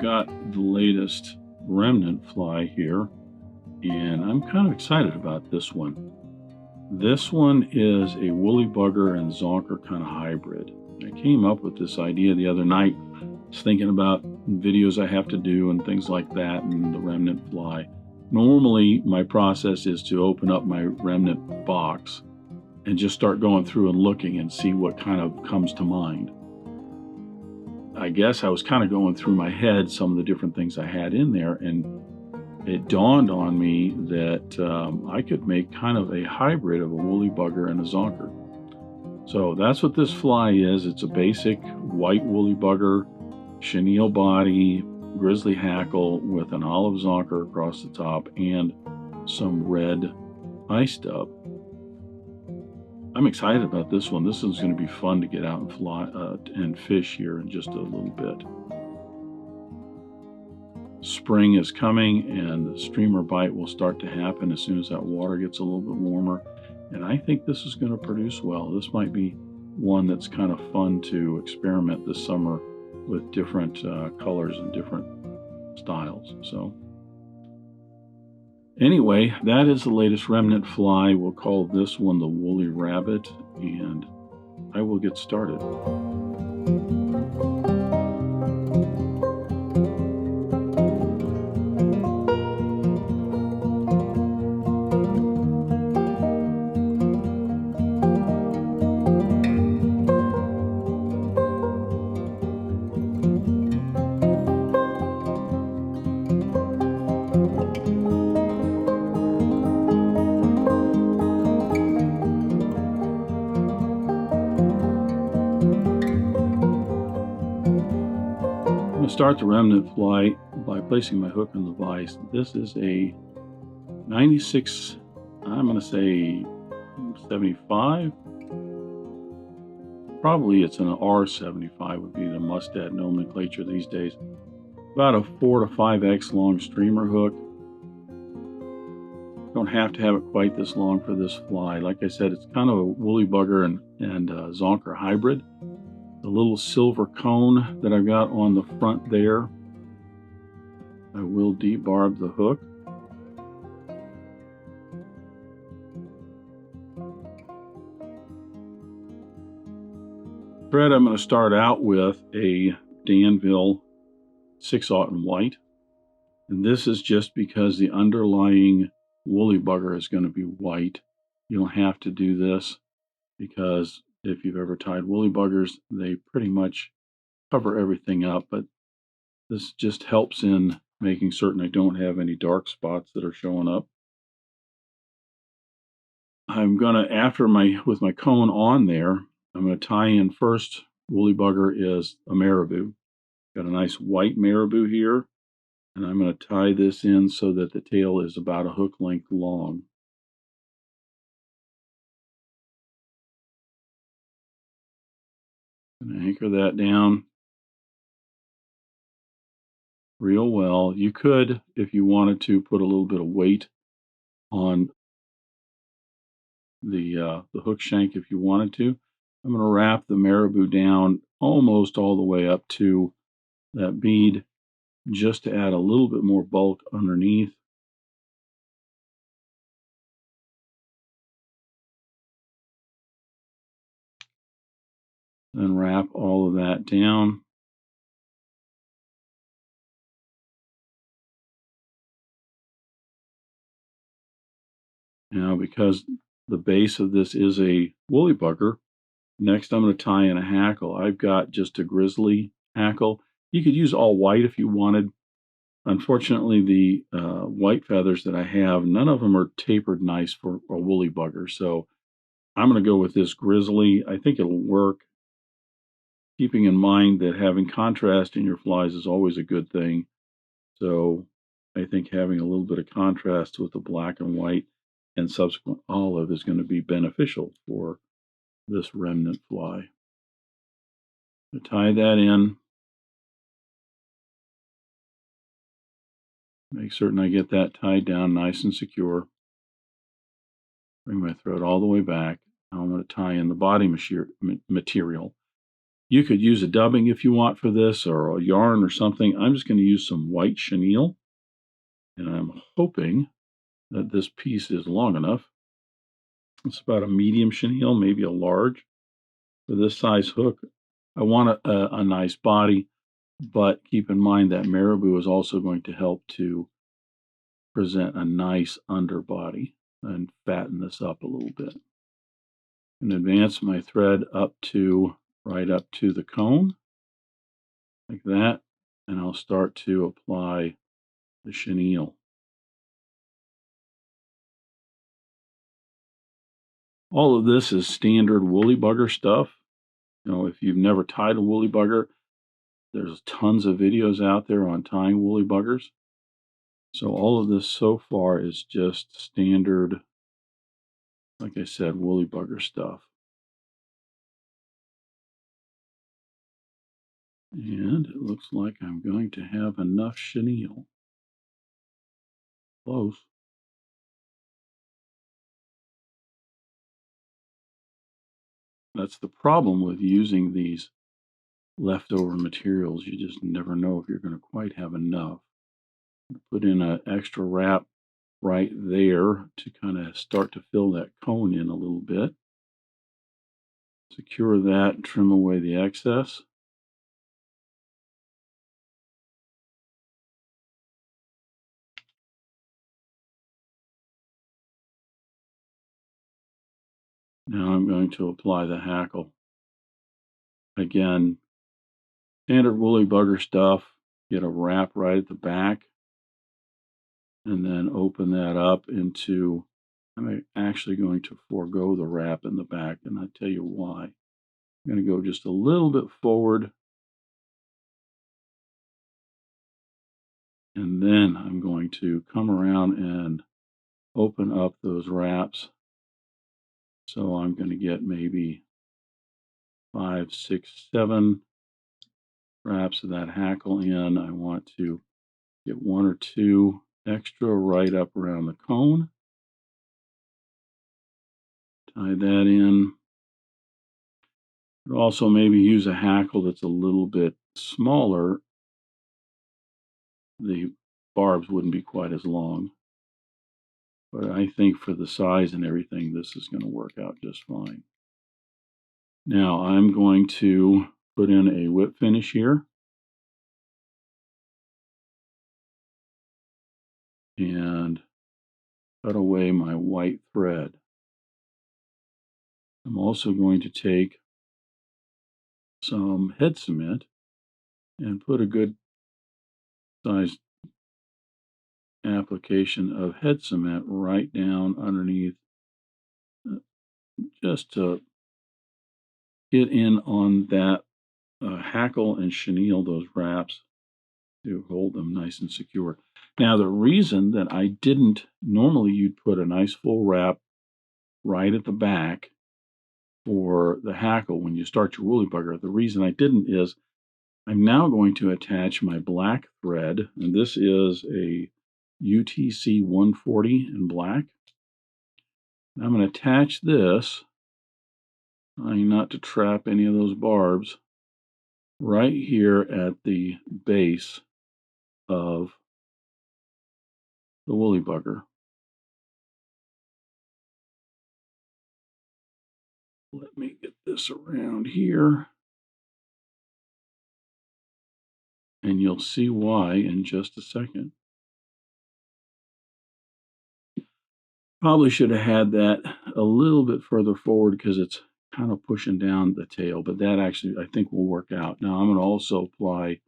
got the latest Remnant fly here, and I'm kind of excited about this one. This one is a woolly bugger and zonker kind of hybrid. I came up with this idea the other night. I was thinking about videos I have to do and things like that, and the Remnant fly. Normally, my process is to open up my Remnant box and just start going through and looking and see what kind of comes to mind. I guess I was kind of going through my head some of the different things I had in there, and it dawned on me that I could make kind of a hybrid of a woolly bugger and a zonker. So that's what this fly is. It's a basic white woolly bugger, chenille body, grizzly hackle with an olive zonker across the top and some red eye stub. I'm excited about this one. This one's going to be fun to get out and fly and fish here in just a little bit. Spring is coming and the streamer bite will start to happen as soon as that water gets a little bit warmer. And I think this is going to produce well. This might be one that's kind of fun to experiment this summer with different colors and different styles. So anyway, that is the latest Remnant fly. We'll call this one the Woolly Rabbit, and I will get started. Start the Remnant fly by placing my hook in the vise. This is a 96, I'm going to say 75. Probably it's an R75 would be the Mustad nomenclature these days. About a 4 to 5x long streamer hook. Don't have to have it quite this long for this fly. Like I said, it's kind of a woolly bugger and zonker hybrid. The little silver cone that I've got on the front there, I will debarb the hook. Thread I'm going to start out with a Danville 6/0 in white. And this is just because the underlying woolly bugger is going to be white. You don't have to do this because if you've ever tied woolly buggers, they pretty much cover everything up, but this just helps in making certain I don't have any dark spots that are showing up. I'm gonna, with my cone on there, I'm gonna tie in first. Woolly bugger is a Marabou. Got a nice white Marabou here, and I'm gonna tie this in so that the tail is about a hook length long. And anchor that down real well. You could, if you wanted to, put a little bit of weight on the hook shank if you wanted to. I'm going to wrap the Marabou down almost all the way up to that bead just to add a little bit more bulk underneath. Then wrap all of that down. Now, because the base of this is a woolly bugger, next I'm going to tie in a hackle. I've got just a Grizzly hackle. You could use all white if you wanted. Unfortunately, the white feathers that I have, none of them are tapered nice for a woolly bugger. So I'm going to go with this Grizzly. I think it'll work. Keeping in mind that having contrast in your flies is always a good thing. So I think having a little bit of contrast with the black and white and subsequent olive is going to be beneficial for this Remnant fly. I tie that in. Make certain I get that tied down nice and secure. Bring my thread all the way back. Now I'm going to tie in the body material. You could use a dubbing if you want for this, or a yarn or something. I'm just going to use some white chenille, and I'm hoping that this piece is long enough. It's about a medium chenille, maybe a large. For this size hook, I want a nice body, but keep in mind that Marabou is also going to help to present a nice underbody and fatten this up a little bit. And advance my thread right up to the cone, like that, and I'll start to apply the chenille. All of this is standard woolly bugger stuff. You know, if you've never tied a woolly bugger, there's tons of videos out there on tying woolly buggers. So all of this so far is just standard, like I said, woolly bugger stuff. And it looks like I'm going to have enough chenille. Close. That's the problem with using these leftover materials. You just never know if you're going to quite have enough. Put in an extra wrap right there to kind of start to fill that cone in a little bit. Secure that and trim away the excess. Now I'm going to apply the hackle. Again, standard woolly bugger stuff. Get a wrap right at the back and then open that up into, I'm actually going to forego the wrap in the back, and I'll tell you why. I'm going to go just a little bit forward, and then I'm going to come around and open up those wraps. So I'm going to get maybe 5, 6, 7 wraps of that hackle in. I want to get 1 or 2 extra right up around the cone. Tie that in. Also maybe use a hackle that's a little bit smaller. The barbs wouldn't be quite as long. But I think for the size and everything, this is going to work out just fine. Now I'm going to put in a whip finish here. And cut away my white thread. I'm also going to take some head cement and put a good sized application of head cement right down underneath, just to get in on that hackle and chenille, those wraps, to hold them nice and secure. Now the reason that I didn't, normally you'd put a nice full wrap right at the back for the hackle when you start your woolly bugger. The reason I didn't is I'm now going to attach my black thread, and this is a UTC 140 in black. I'm going to attach this, trying not to trap any of those barbs, right here at the base of the woolly bugger. Let me get this around here, and you'll see why in just a second. Probably should have had that a little bit further forward because it's kind of pushing down the tail, but that actually I think will work out. Now I'm going to also apply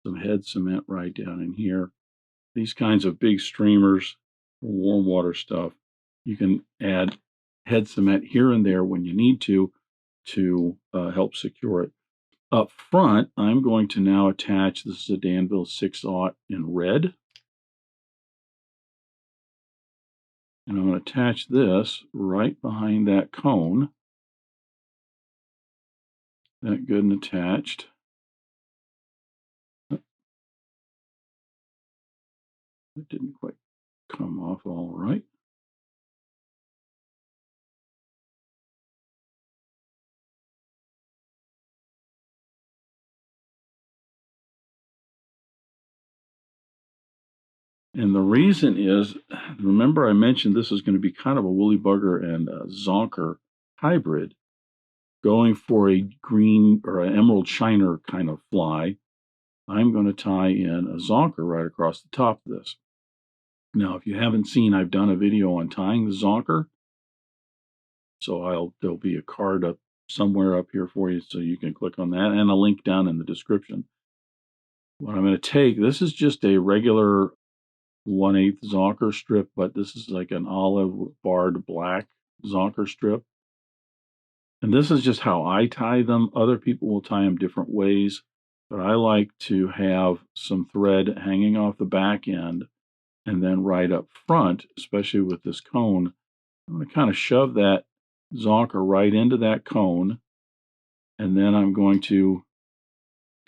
some head cement right down in here. These kinds of big streamers for warm water stuff, you can add head cement here and there when you need to help secure it. Up front, I'm going to now attach, this is a Danville 6/0 in red. And I'm going to attach this right behind that cone. That good and attached. That didn't quite come off all right. And the reason is, remember I mentioned this is going to be kind of a woolly bugger and a zonker hybrid, going for a green or an emerald shiner kind of fly. I'm going to tie in a zonker right across the top of this. Now, if you haven't seen, I've done a video on tying the zonker. So there'll be a card up somewhere up here for you so you can click on that, and a link down in the description. What I'm going to take, this is just a regular 1/8 Zonker strip, but this is like an olive barred black Zonker strip. And this is just how I tie them. Other people will tie them different ways, but I like to have some thread hanging off the back end, and then right up front, especially with this cone, I'm going to kind of shove that Zonker right into that cone, and then I'm going to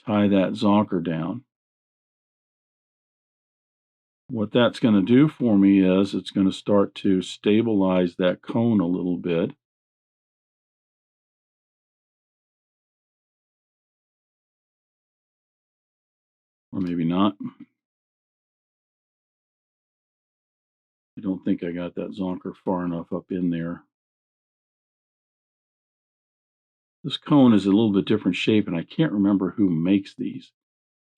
tie that Zonker down. What that's going to do for me is it's going to start to stabilize that cone a little bit. Or maybe not. I don't think I got that Zonker far enough up in there. This cone is a little bit different shape, and I can't remember who makes these.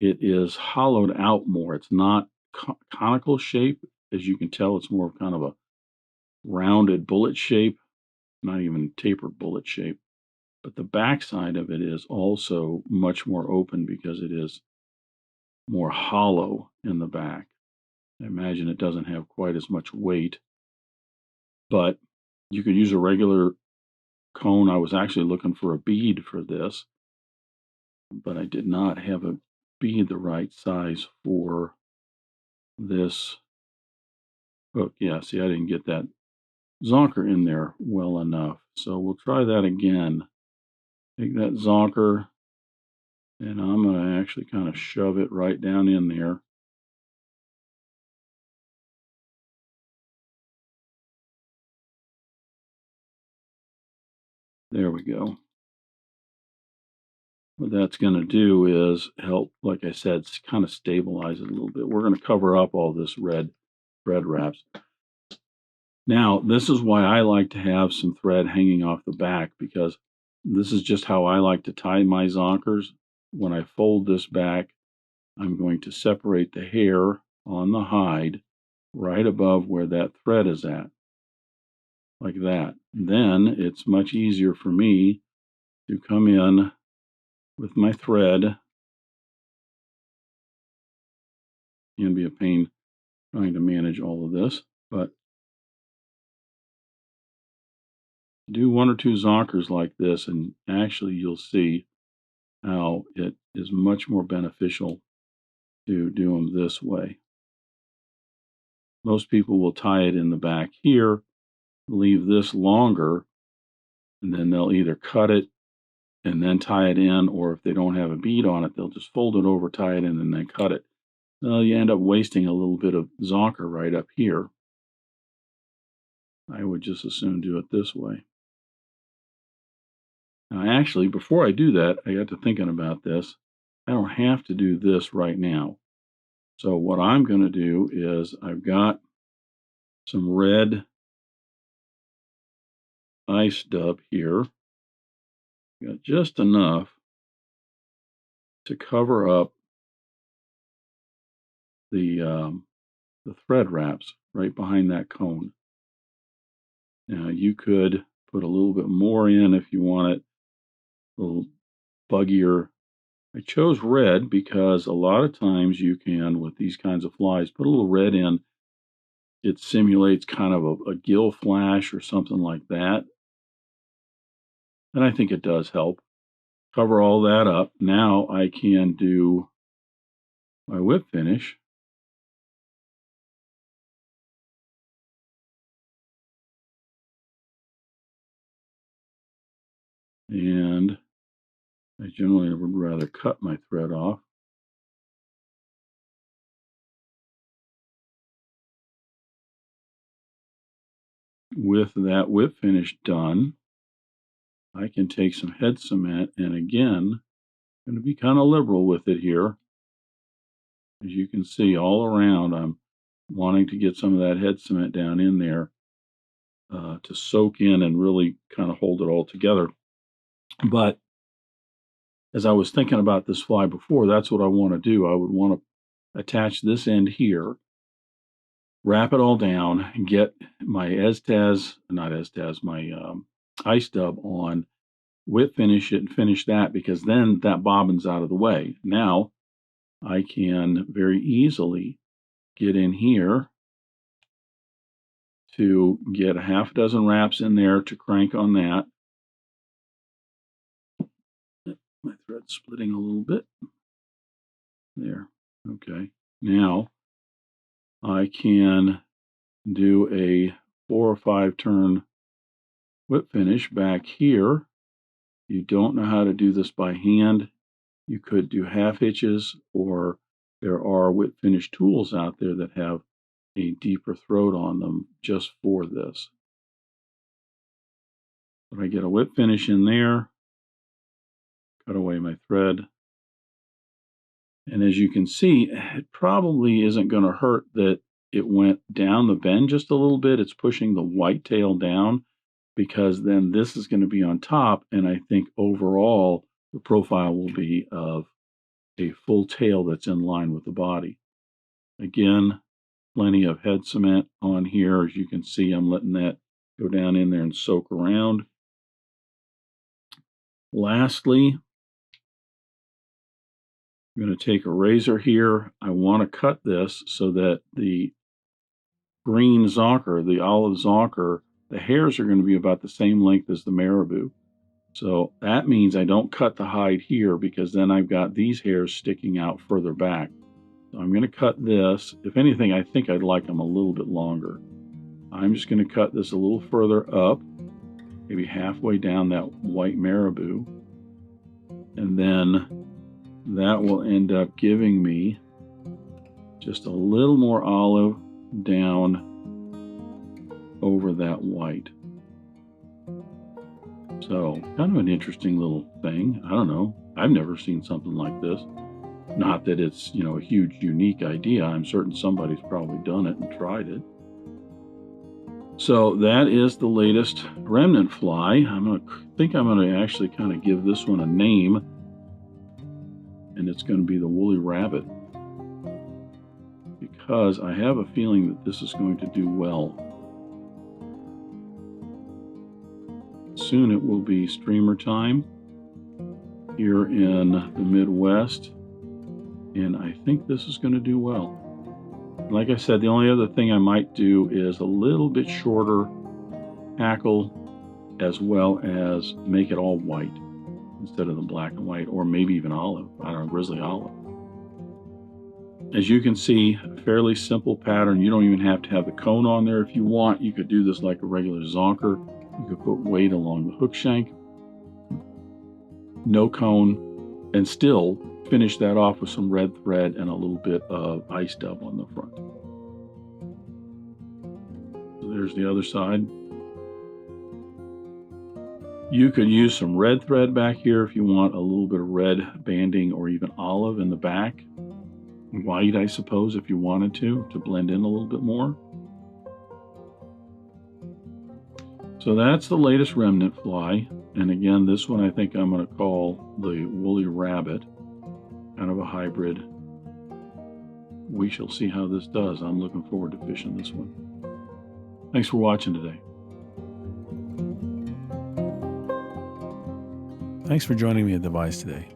It is hollowed out more. It's not conical shape. As you can tell, it's more of kind of a rounded bullet shape, not even tapered bullet shape. But the back side of it is also much more open because it is more hollow in the back. I imagine it doesn't have quite as much weight, but you could use a regular cone. I was actually looking for a bead for this, but I did not have a bead the right size for this hook. Yeah, see, I didn't get that Zonker in there well enough. So we'll try that again. Take that Zonker, and I'm going to actually kind of shove it right down in there. There we go. What that's going to do is help, like I said, kind of stabilize it a little bit. We're going to cover up all this red thread wraps. Now, this is why I like to have some thread hanging off the back, because this is just how I like to tie my Zonkers. When I fold this back, I'm going to separate the hair on the hide right above where that thread is at, like that. Then it's much easier for me to come in with my thread. It can be a pain trying to manage all of this, but do one or two Zonkers like this, and actually you'll see how it is much more beneficial to do them this way. Most people will tie it in the back here, leave this longer, and then they'll either cut it and then tie it in, or if they don't have a bead on it, they'll just fold it over, tie it in, and then cut it. Well, you end up wasting a little bit of Zonker right up here. I would just as soon do it this way. Now, actually, before I do that, I got to thinking about this. I don't have to do this right now. So what I'm going to do is I've got some red ice dub here. Got just enough to cover up the thread wraps right behind that cone. Now you could put a little bit more in if you want it a little buggier. I chose red because a lot of times you can, with these kinds of flies, put a little red in. It simulates kind of a gill flash or something like that. And I think it does help. Cover all that up. Now I can do my whip finish. And I generally would rather cut my thread off. With that whip finish done, I can take some head cement, and again, I'm going to be kind of liberal with it here. As you can see all around, I'm wanting to get some of that head cement down in there to soak in and really kind of hold it all together. But as I was thinking about this fly before, that's what I want to do. I would want to attach this end here, wrap it all down, and get my my ice dub on, whip finish it and finish that, because then that bobbin's out of the way. Now I can very easily get in here to get a half a dozen wraps in there to crank on that. My thread's splitting a little bit. There. Okay. Now I can do a 4 or 5 turn whip finish back here. You don't know how to do this by hand. You could do half hitches, or there are whip finish tools out there that have a deeper throat on them just for this. But I get a whip finish in there, cut away my thread. And as you can see, it probably isn't going to hurt that it went down the bend just a little bit. It's pushing the white tail down, because then this is going to be on top. And I think overall, the profile will be of a full tail that's in line with the body. Again, plenty of head cement on here. As you can see, I'm letting that go down in there and soak around. Lastly, I'm going to take a razor here. I want to cut this so that the green zonker, the olive zonker, the hairs are going to be about the same length as the marabou. So that means I don't cut the hide here, because then I've got these hairs sticking out further back. So I'm going to cut this. If anything, I think I'd like them a little bit longer. I'm just going to cut this a little further up, maybe halfway down that white marabou. And then that will end up giving me just a little more olive down over that white. So kind of an interesting little thing. I don't know. I've never seen something like this. Not that it's, a huge, unique idea. I'm certain somebody's probably done it and tried it. So that is the latest remnant fly. I'm going to actually kind of give this one a name, and it's going to be the woolly rabbit, because I have a feeling that this is going to do well. Soon it will be streamer time here in the Midwest, and I think this is going to do well. Like I said, the only other thing I might do is a little bit shorter hackle, as well as make it all white instead of the black and white, or maybe even olive. I don't know, grizzly olive. As you can see, a fairly simple pattern. You don't even have to have the cone on there. If you want, you could do this like a regular zonker. You could put weight along the hook shank, no cone, and still finish that off with some red thread and a little bit of ice dub on the front. So there's the other side. You could use some red thread back here if you want a little bit of red banding, or even olive in the back. White, I suppose, if you wanted to blend in a little bit more. So that's the latest remnant fly. And again, this one I think I'm going to call the woolly rabbit, kind of a hybrid. We shall see how this does. I'm looking forward to fishing this one. Thanks for watching today. Thanks for joining me at Devise today.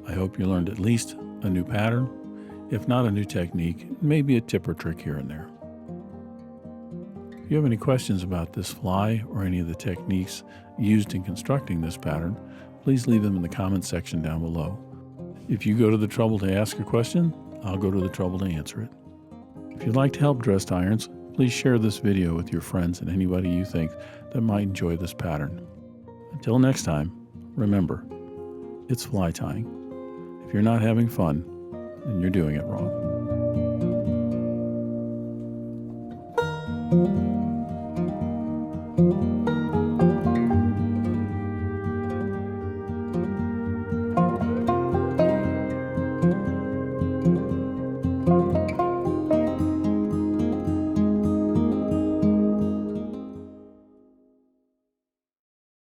I hope you learned at least a new pattern, if not a new technique, maybe a tip or trick here and there. If you have any questions about this fly or any of the techniques used in constructing this pattern, please leave them in the comments section down below. If you go to the trouble to ask a question, I'll go to the trouble to answer it. If you'd like to help Dressed Irons, please share this video with your friends and anybody you think that might enjoy this pattern. Until next time, remember, it's fly tying. If you're not having fun, then you're doing it wrong.